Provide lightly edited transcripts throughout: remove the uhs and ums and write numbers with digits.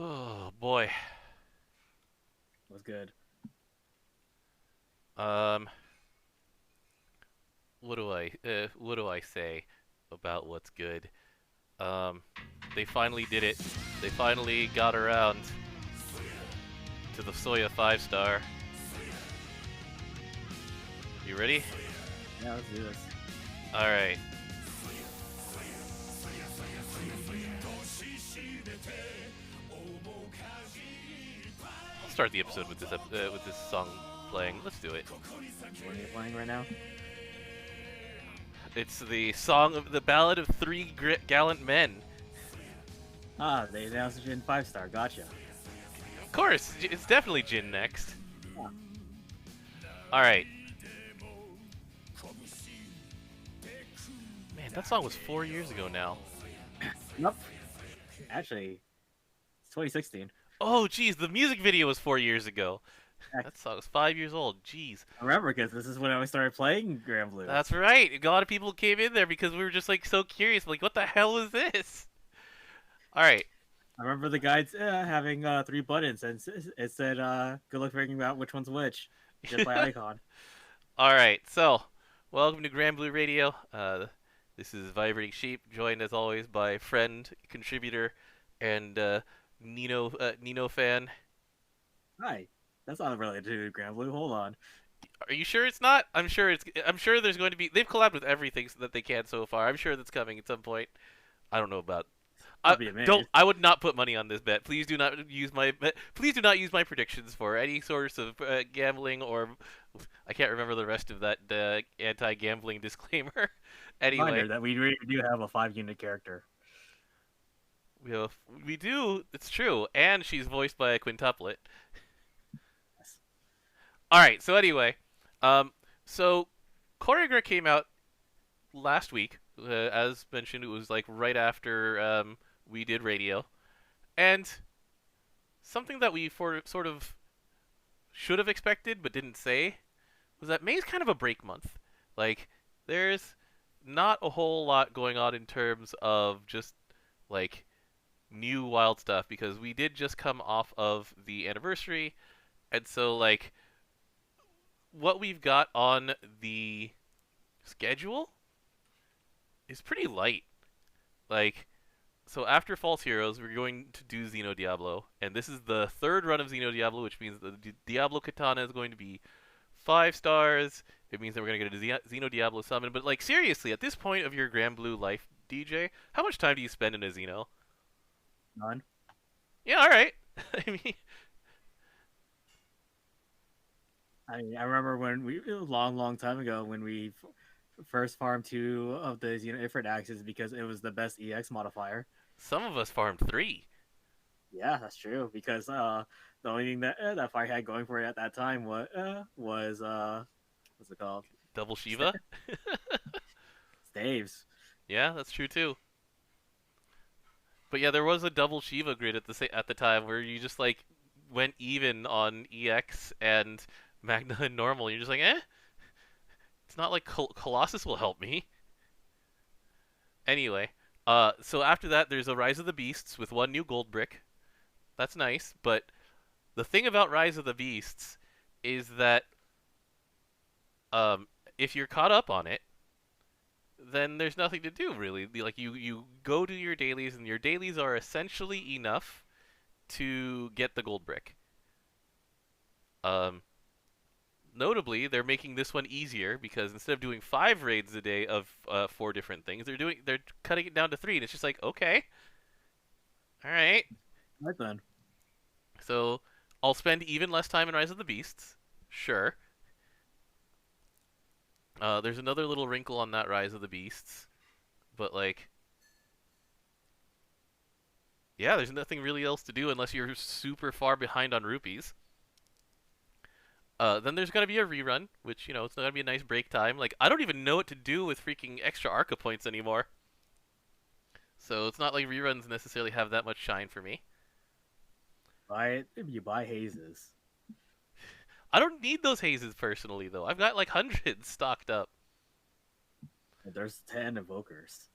Oh boy. Was good. Um, what do I say about what's good? Um, they finally did it. They finally got around to the Soya 5 star. You ready? Yeah, let's do this. All right. I'll start the episode with this song playing. Let's do it. What are you playing right now? It's the song of the Ballad of Three Gallant Men. Ah, they announced it in 5 star. Gotcha. Of course, it's definitely Jin next. Ah, All right. Man, that song was 4 years ago now. nope. Actually, it's 2016. Oh, geez, the music video was 4 years ago. Heck, That song was 5 years old. Jeez. I remember because this is when I started playing Granblue. That's right. A lot of people came in there because we were just like so curious. Like, what the hell is this? All right. I remember the guides having 3 buttons, and it said, "Good luck figuring out which one's which," just by icon. All right. So, welcome to Granblue Radio. This is Vibrating Sheep, joined as always by friend, contributor, and Nino fan. Hi, that's not related to Granblue. Hold on. Are you sure it's not? I'm sure it's. I'm sure there's going to be. They've collabed with everything that they can so far. I'm sure that's coming at some point. I don't know about. I I'd be don't. amazed. I would not put money on this bet. Please do not use my. Please do not use my predictions for any source of gambling or. I can't remember the rest of that anti-gambling disclaimer. Anyway, Reminder that we really do have a 5 unit character. we do. It's true, and she's voiced by a quintuplet. Yes. All right. So anyway, um, so Choreograph came out last week. As mentioned, it was like right after we did radio, and something that we sort of should have expected but didn't say was that May's kind of a break month. Like, there's not a whole lot going on in terms of just like new wild stuff because we did just come off of the anniversary, and so like what we've got on the schedule is pretty light. Like, so after False Heroes, we're going to do Xeno Diablo, and this is the third run of Xeno Diablo, which means the Diablo Katana is going to be 5 stars. It means that we're gonna get a Xeno Diablo summon. But like seriously, at this point of your Granblue life, DJ, how much time do you spend in a Xeno? None. Yeah, all right. I mean, I remember when we a long time ago when we first farmed 2 of the Ifrit axes because it was the best EX modifier. some of us farmed 3. Yeah, that's true. Because the only thing that fight had going for it at that time was what's it called? Double Shiva. Staves. Yeah, that's true too. But yeah, there was a double Shiva grid at the time where you just like went even on EX and Magna and normal. You're just like, eh, it's not like Colossus will help me. Anyway, so after that, there's a Rise of the Beasts with 1 new gold brick. That's nice, but the thing about Rise of the Beasts is that if you're caught up on it, then there's nothing to do really. Like you go to your dailies, and your dailies are essentially enough to get the gold brick. Um, Notably, they're making this one easier because instead of doing 5 raids a day of 4 different things, they're cutting it down to 3, and it's just like okay, all right. Right then. So I'll spend even less time in Rise of the Beasts, sure. There's another little wrinkle on that Rise of the Beasts, but like, yeah, there's nothing really else to do unless you're super far behind on rupees. Then there's gonna be a rerun, which it's gonna be a nice break time. Like I don't even know what to do with freaking extra Arca points anymore, so it's not like reruns necessarily have that much shine for me. Buy it. You buy hazes. I don't need those hazes personally though. I've got like hundreds stocked up. There's 10 evokers.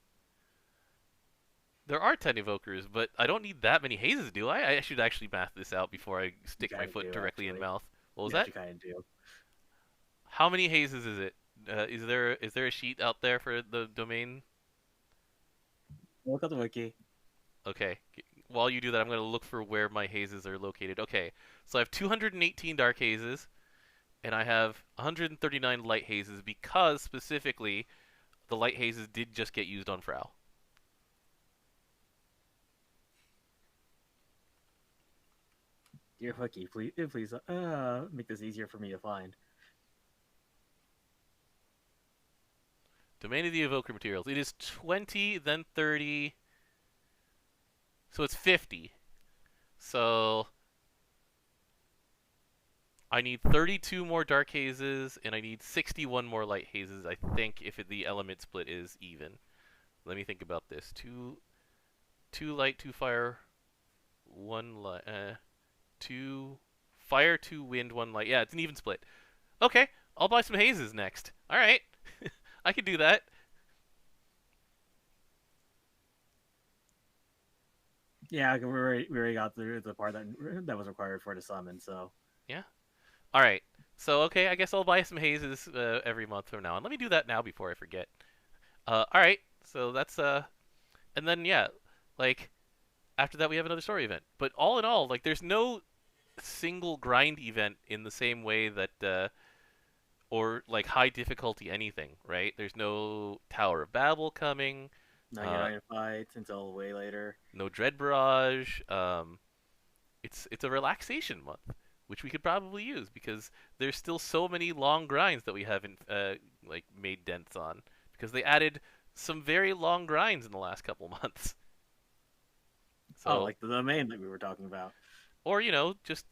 There are 10 evokers, but I don't need that many hazes, do I? I should actually math this out before I You stick my kind of foot do, directly in actually. mouth. What was You that? actually kind of do. How many hazes is it? Is there a sheet out there for the domain? Look at the wiki. Okay. While you do that, I'm going to look for where my hazes are located. Okay. So I have 218 dark hazes, and I have 139 light hazes because specifically the light hazes did just get used on Frau. Dear wiki, please, make this easier for me to find. Domain of the evoker materials. It is 20, then 30. So it's 50. So I need 32 more dark hazes, and I need 61 more light hazes, I think, if the element split is even. Let me think about this. Two light, two fire, one light, two fire, two wind, one light. Yeah, it's an even split. Okay, I'll buy some hazes next. All right, I can do that. Yeah, we already got the part that was required for the summon. So Yeah. All right. So okay, I guess I'll buy some hazes every month from now on. Let me do that now before I forget. All right. So that's and then yeah, like after that we have another story event. But all in all, like there's no single grind event in the same way that or like high difficulty anything, right? There's no Tower of Babel coming, no, you're not uh, gonna fight until way later. no Dread Barrage. It's a relaxation month, which we could probably use because there's still so many long grinds that we haven't like made dents on because they added some very long grinds in the last couple months. Oh, So, like the domain that we were talking about. or just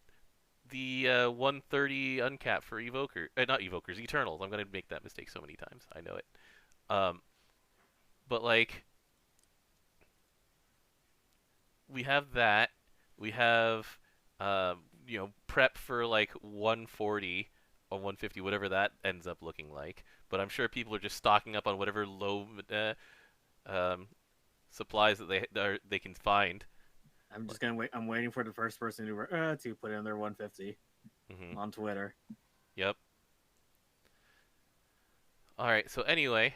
the 130 uncap for evoker, not evokers, eternals. I'm gonna make that mistake so many times. I know it. Um, but like we have that. We have prep for like 140 or 150, whatever that ends up looking like. But I'm sure people are just stocking up on whatever low um, supplies that they can find. I'm just gonna wait. I'm waiting for the first person to put in their 150 Hmm. on Twitter. Yep. All right. So anyway,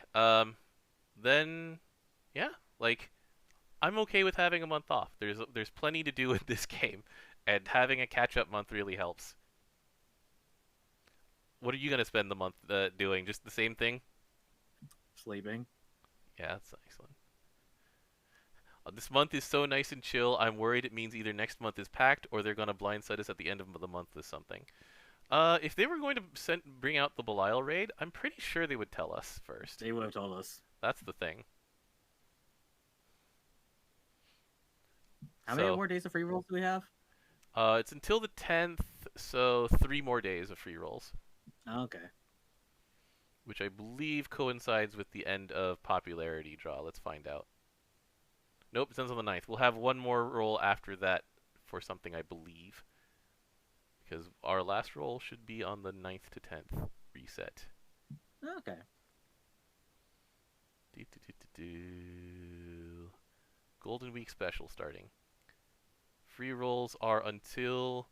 then yeah, like I'm okay with having a month off. There's plenty to do in this game, and having a catch up month really helps. What are you gonna spend the month doing? Just the same thing? Sleeping. Yeah, that's a nice one. This month is so nice and chill. I'm worried it means either next month is packed or they're gonna blindside us at the end of the month with something. If they were going to bring out the Belial raid, I'm pretty sure they would tell us first. They would have told us. That's the thing. How many So, more days of free rolls do we have? it's until the 10th, so 3 more days of free rolls, Okay. which I believe coincides with the end of popularity draw. Let's find out. Nope, it ends on the 9th. We'll have one more roll after that for something I believe, because our last roll should be on the 9th to 10th reset. Okay. Do, do, do, do, do. Golden Week special starting. Free rolls are until,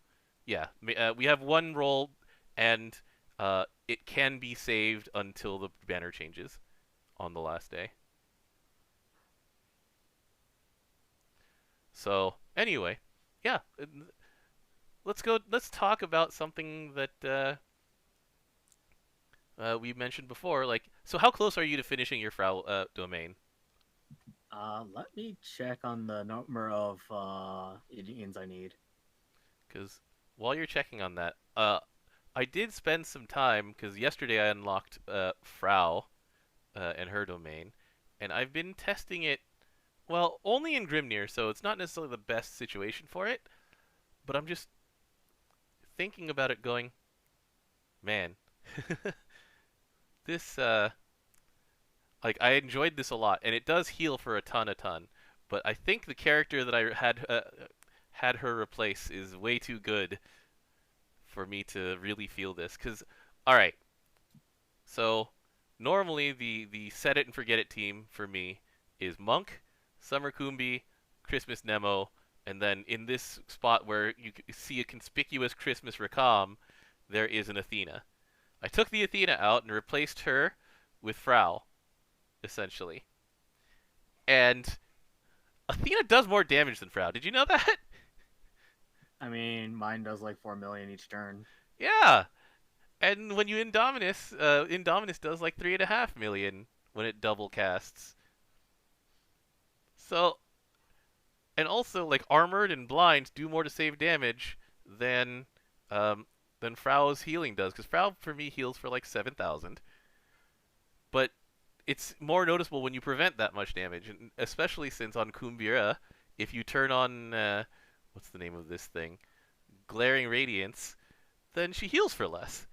yeah, we have one roll, and it can be saved until the banner changes on the last day. So anyway, yeah, let's go. Let's talk about something that we mentioned before. Like, so how close are you to finishing your Frau domain? Let me check on the number of Indians I need. Because while you're checking on that, I did spend some time because yesterday I unlocked Frau and her domain, and I've been testing it. Well, only in Grimnir, so it's not necessarily the best situation for it. But I'm just thinking about it, going, man, this like I enjoyed this a lot, and it does heal for a ton. But I think the character that I had her replace is way too good for me to really feel this. Cause, all right, so normally the set it and forget it team for me is Monk, Summer Kumbi, Christmas Nemo, and then in this spot where you see a conspicuous Christmas Rakam, there is an Athena. I took the Athena out and replaced her with Frau, essentially. And Athena does more damage than Frau. Did you know that? I mean, mine does like 4 million each turn. Yeah. And when you Indominus does like 3.5 million when it double casts. So, and also like armored and blind do more to save damage than um, than Frau's healing does, because Frau for me heals for like 7,000, but it's more noticeable when you prevent that much damage, and especially since on Kumbira, if you turn on what's the name of this thing, Glaring Radiance, then she heals for less.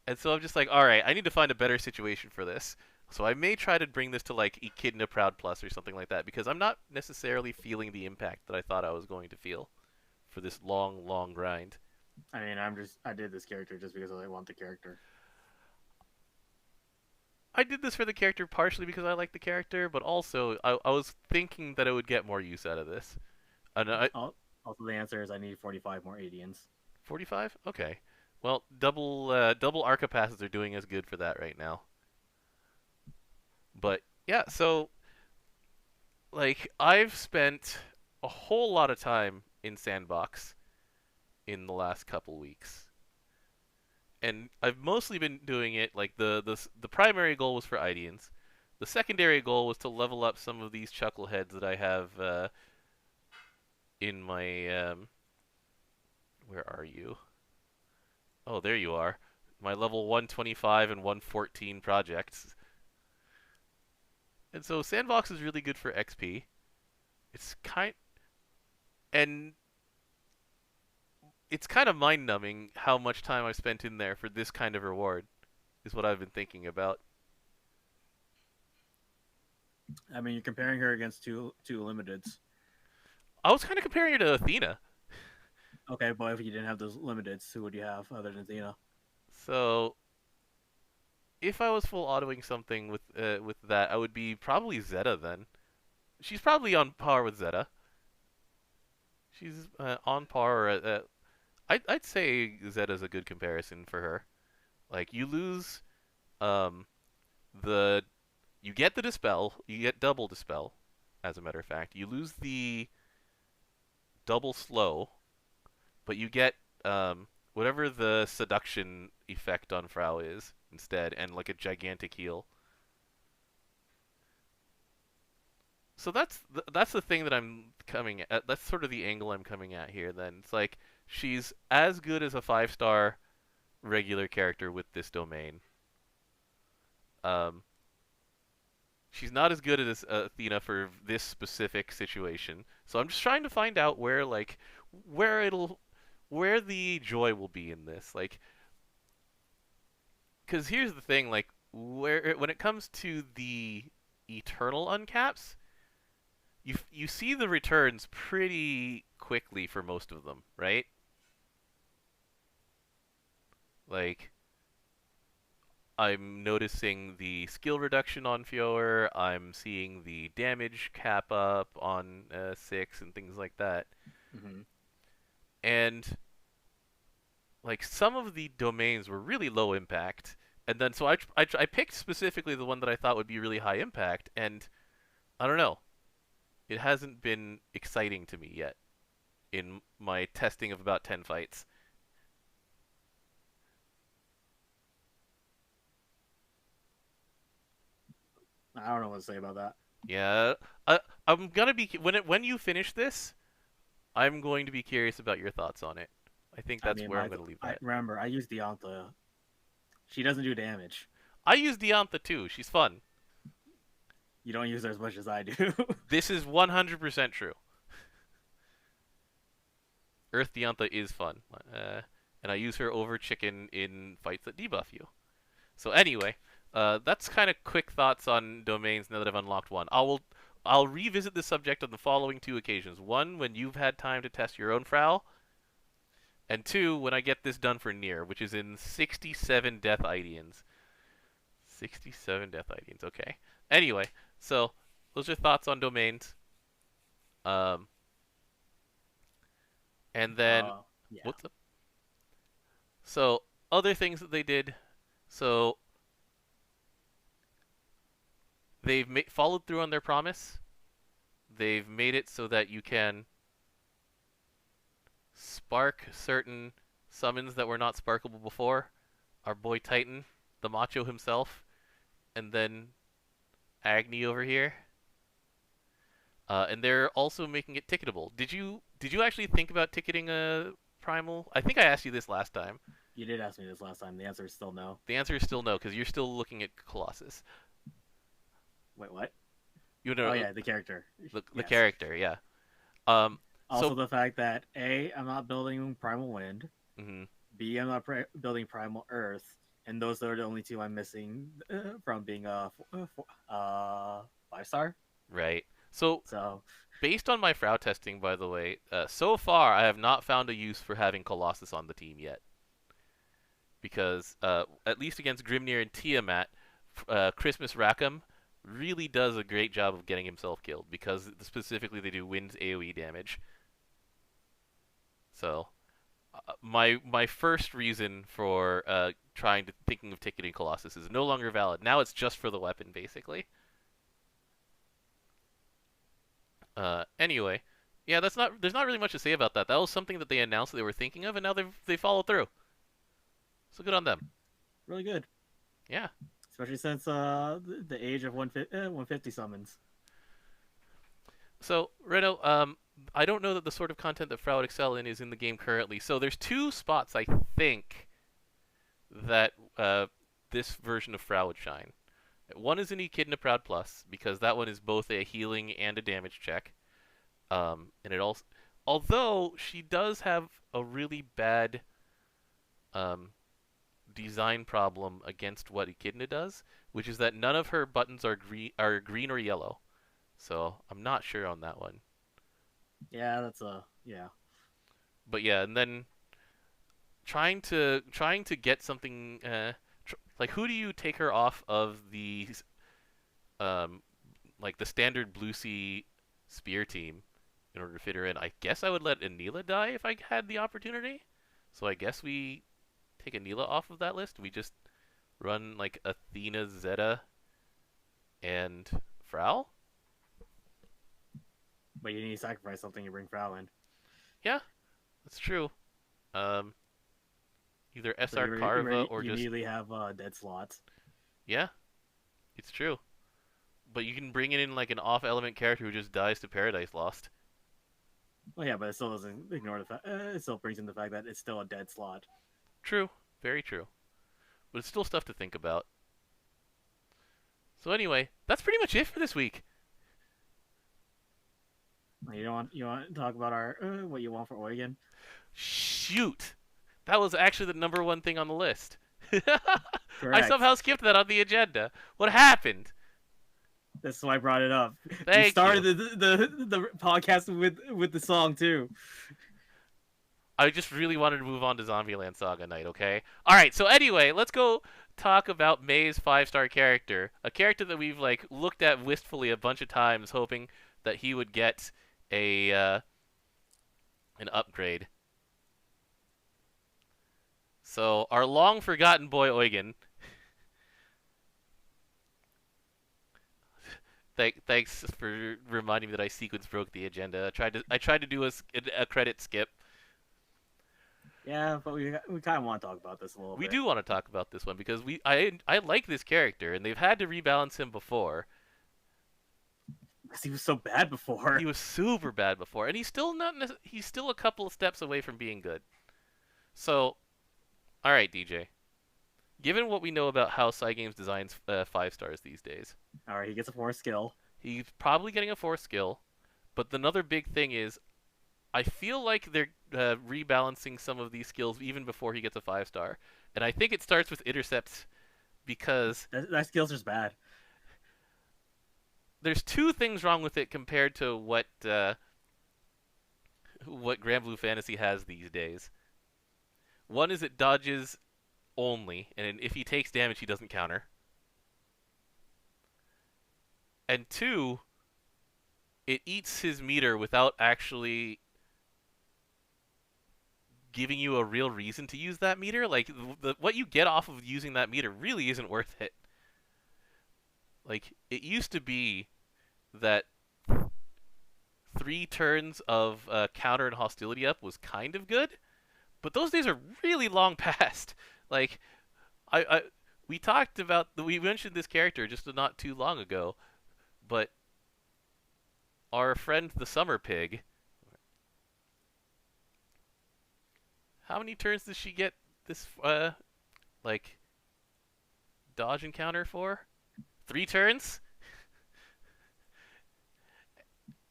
And so I'm just like, all right, I need to find a better situation for this. So I may try to bring this to like Echidna Proud Plus or something like that, because I'm not necessarily feeling the impact that I thought I was going to feel for this long, long grind. I mean, I did this character just because I want the character. I did this for the character partially because I like the character, but also I was thinking that I would get more use out of this. And Also, the answer is I need 45 more Adians. 45? Okay. Well, double Arca passes are doing as good for that right now. But yeah, so like I've spent a whole lot of time in Sandbox in the last couple weeks. And I've mostly been doing it like the primary goal was for Idians. The secondary goal was to level up some of these chuckleheads that I have in my where are you? Oh, there you are. My level 125 and 114 projects. And so Sandbox is really good for XP. It's kind and it's kind of mind-numbing how much time I've spent in there for this kind of reward. Is what I've been thinking about. I mean, you're comparing her against two limiteds. I was kind of comparing her to Athena. Okay, but if you didn't have those limiteds, who would you have other than Athena? So if I was full autoing something with that, I would be probably Zeta then. She's probably on par with Zeta. She's on par. I'd say Zeta's a good comparison for her. Like you lose um, the you get the dispel, you get double dispel. As a matter of fact, you lose the double slow, but you get whatever the seduction effect on Frau is instead, and like a gigantic heal. So that's the thing that I'm coming at. That's sort of the angle I'm coming at here. Then it's like she's as good as a 5-star regular character with this domain. Um, she's not as good as Athena for this specific situation. So I'm just trying to find out where it'll where the joy will be in this. Like, because here's the thing. Like, when it comes to the eternal uncaps, you see the returns pretty quickly for most of them, right? Like I'm noticing the skill reduction on Fior. I'm seeing the damage cap up on 6 and things like that. Mm-hmm. And like some of the domains were really low impact, and then so I picked specifically the one that I thought would be really high impact, and I don't know, it hasn't been exciting to me yet in my testing of about 10 fights. I don't know what to say about that. Yeah, I'm gonna be when you finish this, I'm going to be curious about your thoughts on it. I think I that's mean, where I'm gonna leave I that. remember I used Diantha. She doesn't do damage. I use Diantha too. She's fun. You don't use her as much as I do. This is 100% true. Earth Diantha is fun, and I use her over Chicken in fights that debuff you. So anyway, that's kind of quick thoughts on domains now that I've unlocked one. I'll revisit this subject on the following 2 occasions. One, when you've had time to test your own Frau, and 2, when I get this done for Nier, which is in 67 Death Idians. 67 Death Idians, okay. Anyway, so those are thoughts on domains. Um, and then Yeah. what's up? So other things that they did. So they've followed through on their promise. They've made it so that you can spark certain summons that were not sparkable before. Our boy Titan, the Macho himself, and then Agni over here. And they're also making it ticketable. Did you actually think about ticketing a primal? I think I asked you this last time. You did ask me this last time. The answer is still no. The answer is still no because you're still looking at Colossus. Wait, what? You Oh know yeah, the character. the Yes. character, yeah. Um, Also, so the fact that A, I'm not building Primal Wind. mhm, B, I'm not building Primal Earth, and those are the only two I'm missing from being a 5 star. right. So So based on my Frau testing, by the way, so far I have not found a use for having Colossus on the team yet. Because at least against Grimnir and Tiamat, Christmas Rackham really does a great job of getting himself killed because specifically they do wind AoE damage. So my first reason for thinking of ticketing Colossus is no longer valid. Now it's just for the weapon, basically. Anyway, yeah, that's not. There's not really much to say about that. That was something that they announced that they were thinking of, and now they followed through. So good on them. really good, Yeah. especially since the age of 150 summons. So Reno, I don't know that the sort of content that Frau would excel in is in the game currently. So there's two spots I think that this version of Frau would shine. One is in Echidna Proud Plus because that one is both a healing and a damage check. And it also, although she does have a really bad um, design problem against what Echidna does, which is that none of her buttons are green or yellow. So I'm not sure on that one. Yeah, that's a yeah. But yeah, and then trying to get something like who do you take her off of the um like the standard Blue Sea spear team in order to fit her in? I guess I would let Anila die if I had the opportunity. So I guess we take Anila off of that list. We just run like Athena, Zeta, and Frau. But you need to sacrifice something to bring Frau in. Yeah, that's true. Um, either So SR Carva or you just immediately have dead slots. yeah, it's true. But you can bring in like an off-element character who just dies to Paradise Lost. Well, yeah, but it still doesn't ignore the fact. It still brings in the fact that it's still a dead slot. True, very true. But it's still stuff to think about. So anyway, that's pretty much it for this week. You want to talk about our what you want for Eugen? Shoot, that was actually the number one thing on the list. I Correct. somehow skipped that on the agenda. What happened? That's why I brought it up. We Thank started you. the podcast with the song too. I just really wanted to move on to Zombieland Saga Night, okay? Alright, so anyway, let's go talk about May's 5-star character. A character that we've like looked at wistfully a bunch of times, hoping that he would get a an upgrade. So our long forgotten boy Eugen. Thanks for reminding me that I sequence broke the agenda. I tried to do a credit skip. Yeah, but we kind of want to talk about this a little We bit do want to talk about this one because I like this character and they've had to rebalance him before. because he was so bad before. He was super bad before, and he's still not. He's still a couple of steps away from being good. So, all right, DJ. Given what we know about how Cygames designs 5 stars these days, All right, he gets a 4 skill. he's probably getting a 4 skill. But another big thing is, I feel like they're rebalancing some of these skills even before he gets a 5 star, and I think it starts with intercepts because That skill's just bad. there's two things wrong with it compared to what Granblue Fantasy has these days. One is it dodges only, and if he takes damage, he doesn't counter. And two, it eats his meter without actually giving you a real reason to use that meter. Like what you get off of using that meter really isn't worth it. Like it used to be that 3 turns of counter and hostility up was kind of good, but those days are really long past. Like I we talked about we mentioned this character just not too long ago, but our friend the summer pig, how many turns does she get this like dodge and counter for? 3 turns?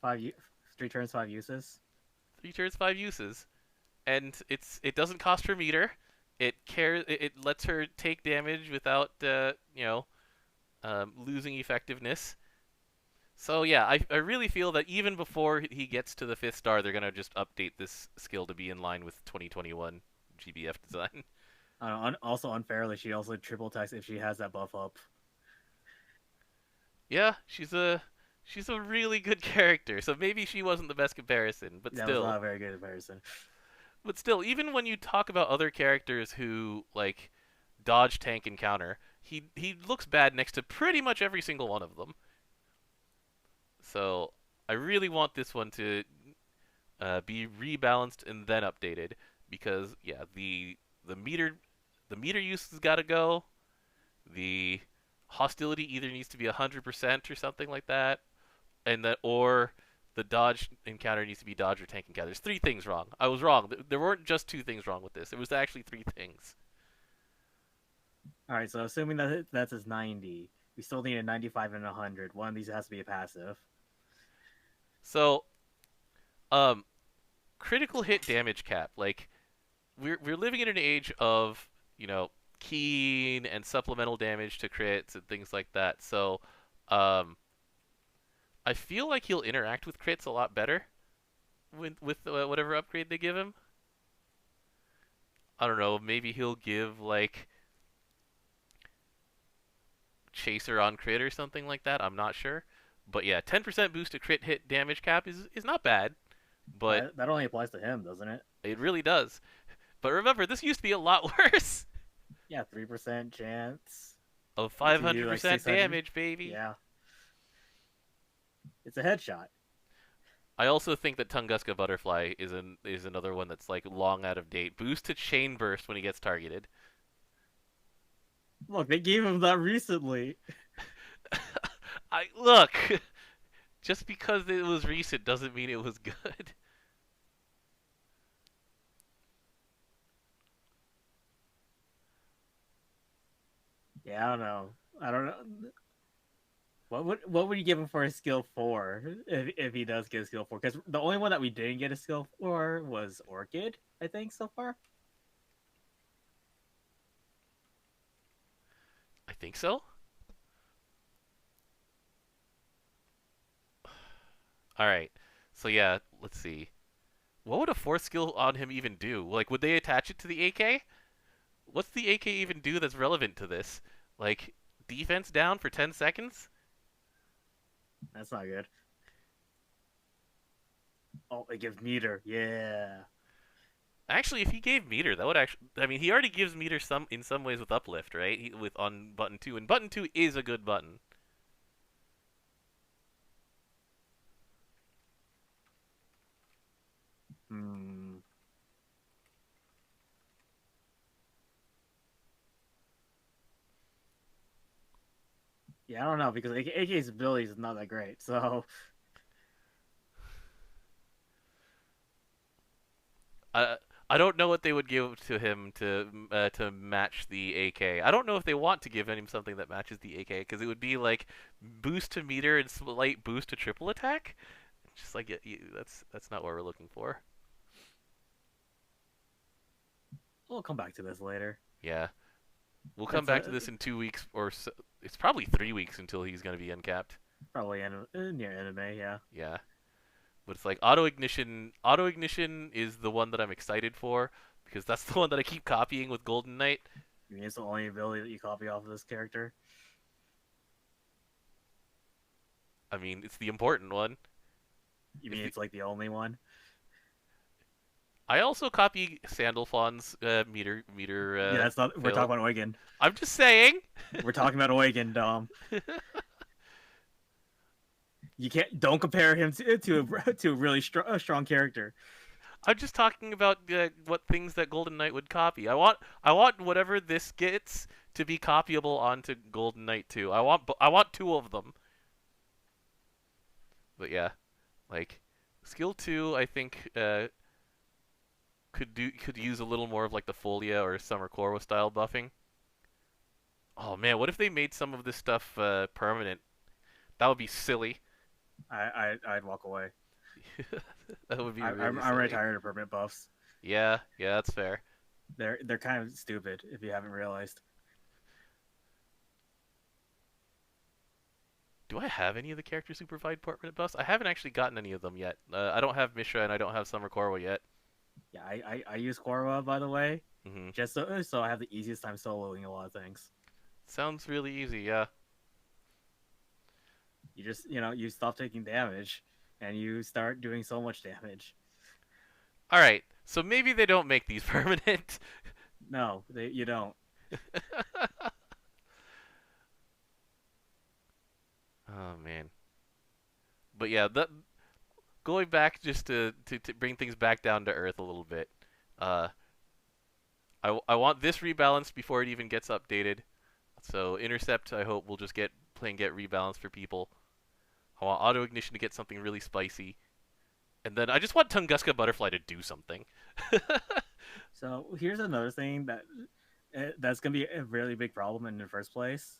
5 3 turns, 5 uses. 3 turns, 5 uses. And it doesn't cost her meter. It lets her take damage without losing effectiveness. So yeah, I really feel that even before he gets to the 5th star, they're gonna just update this skill to be in line with 2021 GBF design. Also unfairly, she also triple attacks if she has that buff up. Yeah, she's a really good character. So maybe she wasn't the best comparison, but That was still, not a very good comparison. even when you talk about other characters who like dodge, tank, and counter, he looks bad next to pretty much every single one of them. So I really want this one to be rebalanced and then updated because yeah, the meter the meter use has got to go. The hostility either needs to be 100% or something like that, and that or the dodge encounter needs to be dodge or tank encounter. There's 3 things wrong. I was wrong. There weren't just 2 things wrong with this. It was actually 3 things. All right, so assuming that that's his 90, we still need a 95 and a 100. One of these has to be a passive. So, um, critical hit damage cap. Like we're living in an age of keen and supplemental damage to crits and things like that. So, um, I feel like he'll interact with crits a lot better with whatever upgrade they give him. I don't know. Maybe he'll give like chaser on crit or something like that. I'm not sure. But yeah, 10% boost to crit hit damage cap is not bad, but That only applies to him, doesn't it? it really does. But remember, this used to be a lot worse. Yeah, 3% chance Of to do like 500% 600. damage, baby. Yeah, it's a headshot. I also think that Tunguska Butterfly is another one that's like long out of date. Boost to chain burst when he gets targeted. Look, they gave him that recently. I look, just because it was recent doesn't mean it was good. Yeah, I don't know. I don't know. What would you give him for a skill 4 if he does get a skill 4? Because the only one that we didn't get a skill 4 was Orchid, I think, so far. I think so. All right. So yeah, let's see. What would a 4th skill on him even do? Like, would they attach it to the AK? What's the AK even do that's relevant to this? Like, defense down for 10 seconds? That's not good. Oh, it gives meter. Yeah. Actually, if he gave meter, that would actually. I mean, he already gives meter some in some ways with uplift, right? With on button 2, and button 2 is a good button. Hmm. Yeah, I don't know because AK's ability is not that great. So I I don't know what they would give to him to match the AK. I don't know if they want to give him something that matches the AK because it would be like boost to meter and slight boost to triple attack. Just like that's not what we're looking for. we'll come back to this later. Yeah, we'll come It's back to a this in 2 weeks or so. It's probably 3 weeks until he's gonna be uncapped. probably near anime. Yeah, Yeah, but it's like auto ignition. Auto ignition is the one that I'm excited for because that's the one that I keep copying with Golden Knight. I mean it's the only ability that you copy off of this character. I mean, it's the important one. You If mean the, it's like the only one? I also copy Sandalphon's meter Yeah, that's not. We're fill. talking about Eugen. I'm just saying. We're talking about Eugen, Dom. You can't. Don't compare him to a really strong character. I'm just talking about what things that Golden Knight would copy. I want whatever this gets to be copyable onto Golden Knight too. I want two of them. But yeah, like skill 2 I think could use a little more of like the Folia or Summer Corwa style buffing. Oh man, what if they made some of this stuff permanent? That would be silly. I'd walk away. That would be I, really I'm really silly. tired of permanent buffs. Yeah, yeah, that's fair. They're kind of stupid if you haven't realized. Do I have any of the characters who provide permanent buffs? I haven't actually gotten any of them yet. I don't have Mishra and I don't have Summer Corwa yet. Yeah, I use Korwa, by the way, Hmm. just so I have the easiest time soloing a lot of things. Sounds really easy, yeah. You just you stop taking damage, and you start doing so much damage. All right, so maybe they don't make these permanent. No, you don't. Oh man. But yeah, going back just to bring things back down to earth a little bit. Uh, I want this rebalanced before it even gets updated. So intercept, I hope will just get rebalanced for people. I want auto ignition to get something really spicy, and then I just want Tunguska Butterfly to do something. So here's another thing that's gonna be a really big problem in the first place.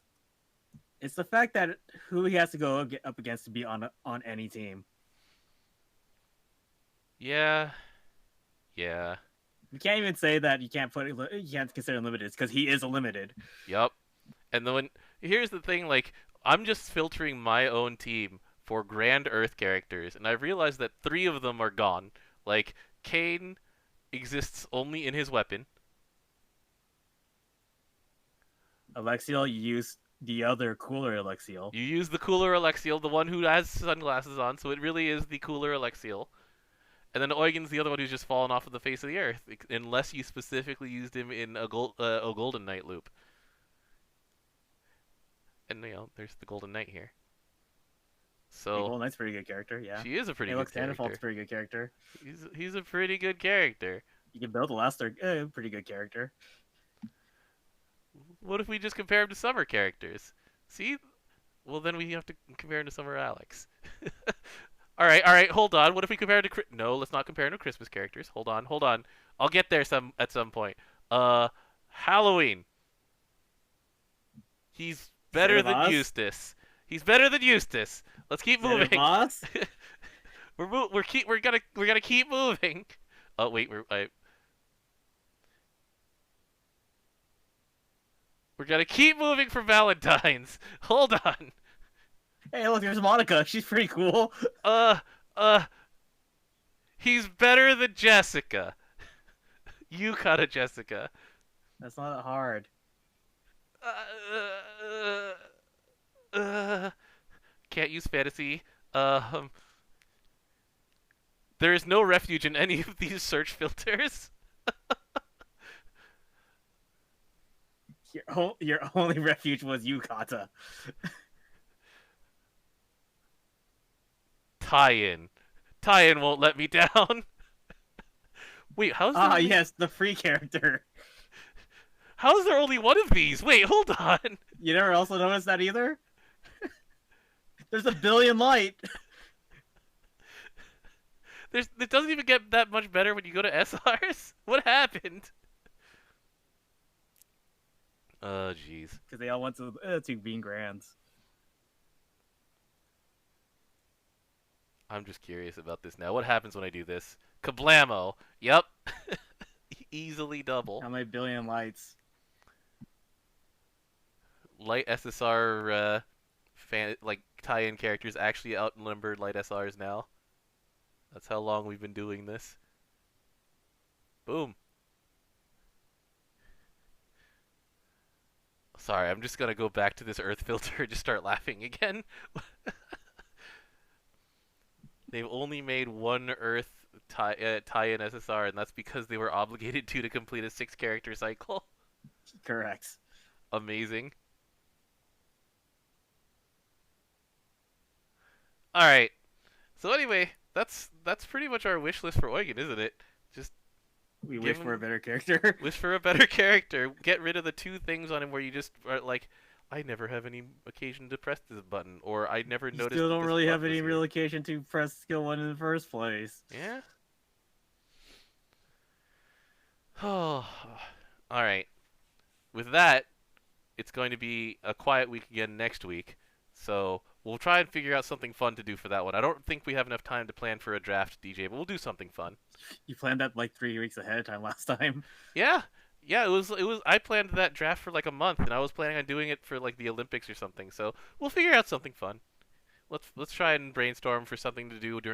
It's the fact that who he has to go up against to be on any team. Yeah, yeah, You can't even say that you can't consider him limited because he is a limited. yup. And then here's the thing, like I'm just filtering my own team for Grand Earth characters, and I've realized that 3 of them are gone. Like Kane exists only in his weapon. Alexiel, you use the other cooler Alexiel. You use the cooler Alexiel, the one who has sunglasses on, so it really is the cooler Alexiel. And then Eugen's the other one who's just fallen off of the face of the earth, unless you specifically used him in a Golden Knight loop. And there's the Golden Knight here. Hey, So Golden Knight's a pretty good character, yeah. she is a pretty Hey, good look, Sanderfalt's character. a pretty good character. He's a pretty good character. You can build a Lester, pretty good character. What if we just compare him to summer characters? See? Well, then we have to compare him to Summer Alex. All right, hold on. What if we compare him to No, let's not compare him to Christmas characters. Hold on, hold on. I'll get there at some point. Uh Halloween. He's better than Cinemas? Eustace. He's better than Eustace. Let's keep moving. Cinemas? We're gonna keep moving. Oh wait, we're gonna keep moving for Valentine's. Hold on. Hey, look, there's Monica. She's pretty cool. Uh uh he's better than Jessica. You got a Jessica. That's not hard. Uh, can't use fantasy. Um there is no refuge in any of these search filters. Your only refuge was Yukata. Tie-in. Tie-in won't let me down. Wait, Ah, yes, the free character. how's there only one of these? Wait, hold on. You never also noticed that either? There's a billion light. It doesn't even get that much better when you go to SRs. What happened? Oh, jeez. Because they all went to Bean Grands. I'm just curious about this now. What happens when I do this? Kablamo. Yep. Easily double. How many billion lights? Light SSR like tie-in characters actually outnumber light SRs now. That's how long we've been doing this. Boom. Sorry, I'm just gonna go back to this Earth filter and just start laughing again. they've only made one Earth tie-in SSR, and that's because they were obligated to complete a 6 character cycle. Correct. Amazing. All right. So anyway, that's pretty much our wish list for Eugen, isn't it? Just We give wish for a him better character. wish for a better character. Get rid of the 2 things on him where you just are like, I never have any occasion to press this button, or I never You noticed still that don't this really buff have was any here. real occasion to press skill 1 in the first place. Yeah. Oh. All right. With that, it's going to be a quiet week again next week. So we'll try and figure out something fun to do for that one. I don't think we have enough time to plan for a draft, DJ, but we'll do something fun. You planned that like 3 weeks ahead of time last time. Yeah, yeah. It was. I planned that draft for like a month, and I was planning on doing it for like the Olympics or something. So we'll figure out something fun. Let's try and brainstorm for something to do during